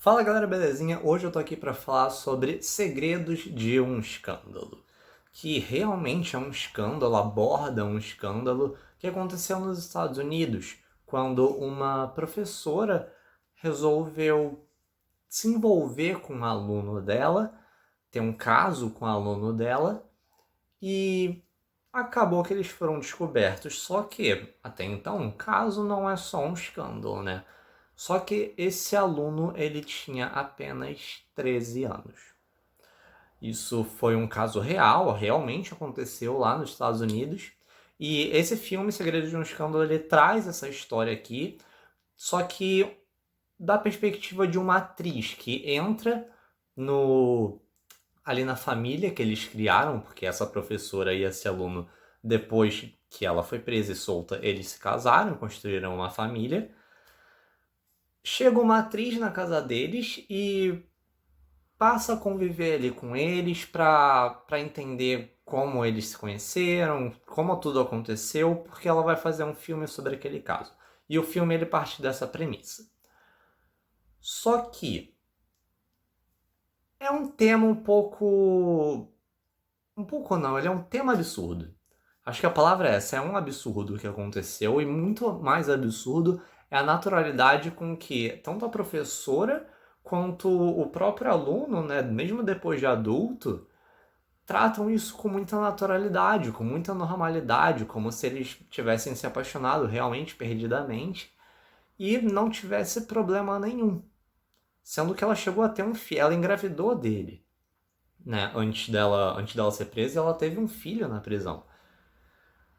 Fala galera, belezinha? Hoje eu tô aqui pra falar sobre Segredos de um Escândalo, que realmente é um escândalo, aborda um escândalo que aconteceu nos Estados Unidos, quando uma professora resolveu se envolver com um aluno dela, ter um caso com o aluno dela, e acabou que eles foram descobertos. Só que, até então, o caso não é só um escândalo, né? Só que esse aluno, ele tinha apenas 13 anos. Isso foi um caso real, realmente aconteceu lá nos Estados Unidos. E esse filme, Segredo de um Escândalo, ele traz essa história aqui, só que da perspectiva de uma atriz que entra no ali na família que eles criaram, porque essa professora e esse aluno, depois que ela foi presa e solta, eles se casaram, construíram uma família. Chega uma atriz na casa deles e passa a conviver ali com eles para entender como eles se conheceram, como tudo aconteceu, porque ela vai fazer um filme sobre aquele caso. E o filme ele parte dessa premissa. Só que é um tema um pouco não, ele é um tema absurdo. Acho que a palavra é essa, é um absurdo o que aconteceu, e muito mais absurdo é a naturalidade com que tanto a professora quanto o próprio aluno, né, mesmo depois de adulto, tratam isso com muita naturalidade, com muita normalidade, como se eles tivessem se apaixonado realmente perdidamente e não tivesse problema nenhum. Sendo que ela chegou a ter um filho, ela engravidou dele, né, antes dela ser presa, e ela teve um filho na prisão.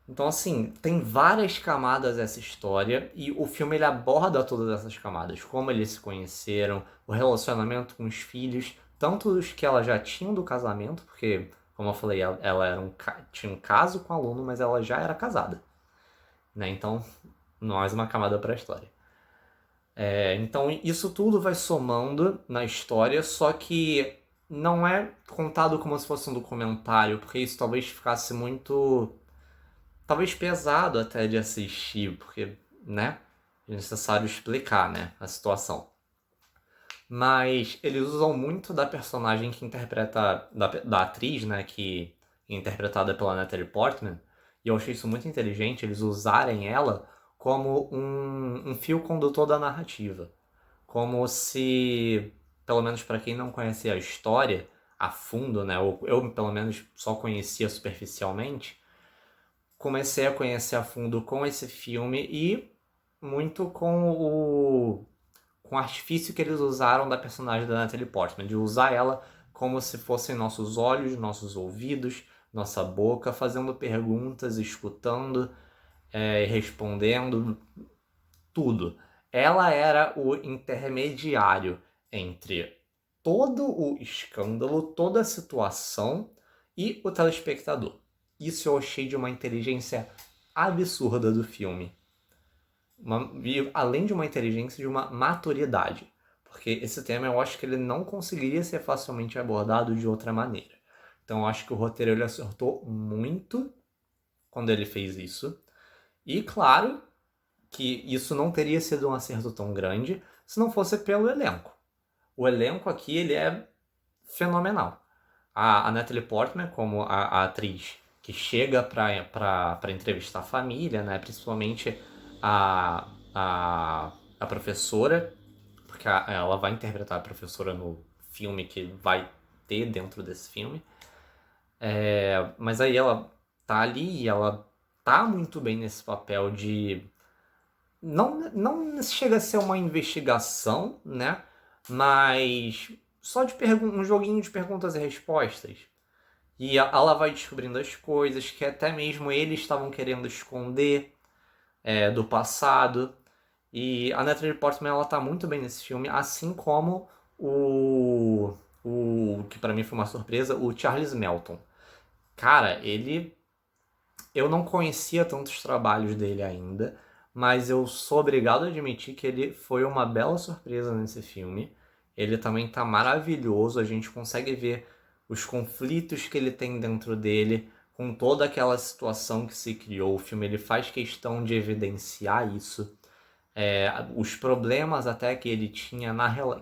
Então, assim, tem várias camadas essa história e o filme ele aborda todas essas camadas, como eles se conheceram, o relacionamento com os filhos, tanto os que ela já tinha do casamento, porque, como eu falei, ela tinha um caso com o aluno, mas ela já era casada, né? Então, mais uma camada para a história. Então, isso tudo vai somando na história, só que não é contado como se fosse um documentário, porque isso talvez ficasse muito talvez pesado até de assistir, porque, né, é necessário explicar, né, a situação. Mas eles usam muito da personagem que interpreta, da atriz, né, que é interpretada pela Natalie Portman, e eu achei isso muito inteligente, eles usarem ela como um fio condutor da narrativa. Como se, pelo menos para quem não conhecia a história a fundo, né, eu pelo menos só conhecia superficialmente, comecei a conhecer a fundo com esse filme e muito com o artifício que eles usaram da personagem da Natalie Portman, de usar ela como se fossem nossos olhos, nossos ouvidos, nossa boca, fazendo perguntas, escutando, respondendo, tudo. Ela era o intermediário entre todo o escândalo, toda a situação e o telespectador. Isso eu achei de uma inteligência absurda do filme. E além de uma inteligência, de uma maturidade. Porque esse tema eu acho que ele não conseguiria ser facilmente abordado de outra maneira. Então eu acho que o roteiro ele acertou muito quando ele fez isso. E claro que isso não teria sido um acerto tão grande se não fosse pelo elenco. O elenco aqui ele é fenomenal. A Natalie Portman, como a atriz que chega para entrevistar a família, né? Principalmente a professora, porque ela vai interpretar a professora no filme que vai ter dentro desse filme. Mas aí ela tá ali e ela tá muito bem nesse papel de não chega a ser uma investigação, né? Mas só de um joguinho de perguntas e respostas. E ela vai descobrindo as coisas que até mesmo eles estavam querendo esconder do passado. E a Natalie Portman ela tá muito bem nesse filme, assim como o que pra mim foi uma surpresa, o Charles Melton. Cara, ele eu não conhecia tantos trabalhos dele ainda, mas eu sou obrigado a admitir que ele foi uma bela surpresa nesse filme. Ele também tá maravilhoso, a gente consegue ver os conflitos que ele tem dentro dele, com toda aquela situação que se criou. O filme ele faz questão de evidenciar isso. Os problemas até que ele tinha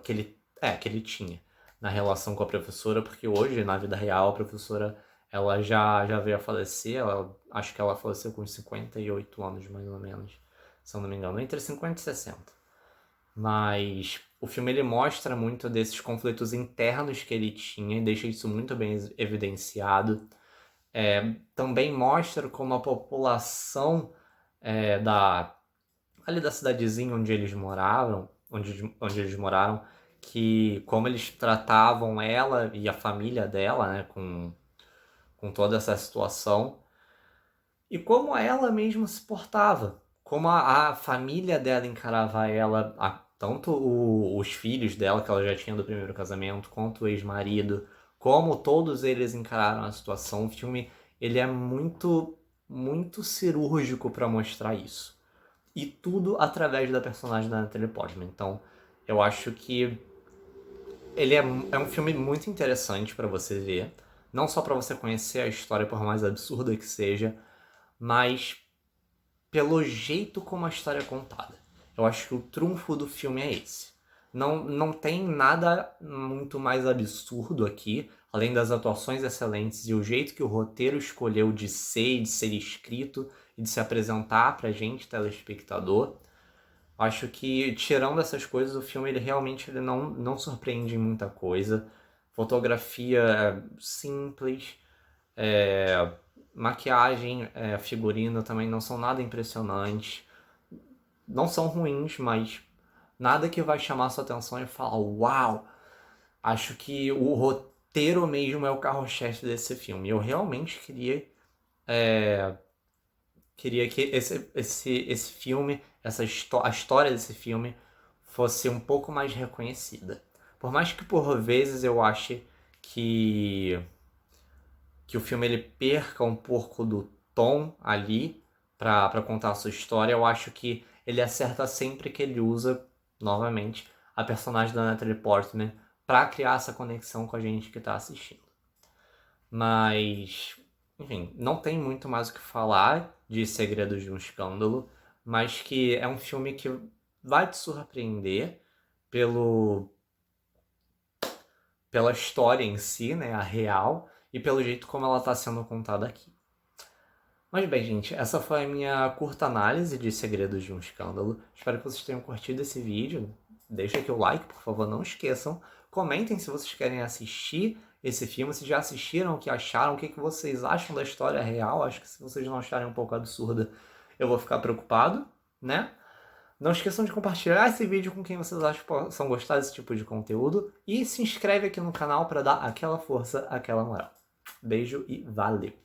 que ele que ele tinha na relação com a professora, porque hoje, na vida real, a professora, ela já veio a falecer, acho que ela faleceu com uns 58 anos, mais ou menos, se eu não me engano, entre 50 e 60. Mas o filme, ele mostra muito desses conflitos internos que ele tinha e deixa isso muito bem evidenciado. Também mostra como a população ali da cidadezinha onde eles moravam, onde eles moraram, que como eles tratavam ela e a família dela, né, com toda essa situação, e como ela mesma se portava, como a família dela encarava ela, tanto os filhos dela, que ela já tinha do primeiro casamento, quanto o ex-marido, como todos eles encararam a situação. O filme, ele é muito, muito cirúrgico para mostrar isso. E tudo através da personagem da Natalie Portman. Então, eu acho que ele é um filme muito interessante para você ver. Não só para você conhecer a história, por mais absurda que seja, mas pelo jeito como a história é contada. Eu acho que o trunfo do filme é esse. Não tem nada muito mais absurdo aqui, além das atuações excelentes e o jeito que o roteiro escolheu de ser escrito e de se apresentar pra gente, telespectador. Acho que, tirando essas coisas, o filme ele não surpreende em muita coisa. Fotografia simples, maquiagem, figurino também não são nada impressionantes. Não são ruins, mas nada que vai chamar sua atenção e falar, uau! Acho que o roteiro mesmo é o carro-chefe desse filme. Eu realmente queria que esse filme, a história desse filme, fosse um pouco mais reconhecida. Por mais que por vezes eu ache que o filme ele perca um pouco do tom ali para contar a sua história, eu acho que ele acerta sempre que ele usa, novamente, a personagem da Natalie Portman para criar essa conexão com a gente que está assistindo. Mas, enfim, não tem muito mais o que falar de Segredos de um Escândalo, mas que é um filme que vai te surpreender pela história em si, né, a real, e pelo jeito como ela está sendo contada aqui. Mas bem, gente, essa foi a minha curta análise de Segredos de um Escândalo. Espero que vocês tenham curtido esse vídeo. Deixa aqui o like, por favor, não esqueçam. Comentem se vocês querem assistir esse filme, se já assistiram, o que acharam, o que vocês acham da história real. Acho que se vocês não acharem um pouco absurda, eu vou ficar preocupado, né? Não esqueçam de compartilhar esse vídeo com quem vocês acham que possam gostar desse tipo de conteúdo. E se inscreve aqui no canal para dar aquela força, aquela moral. Beijo e valeu!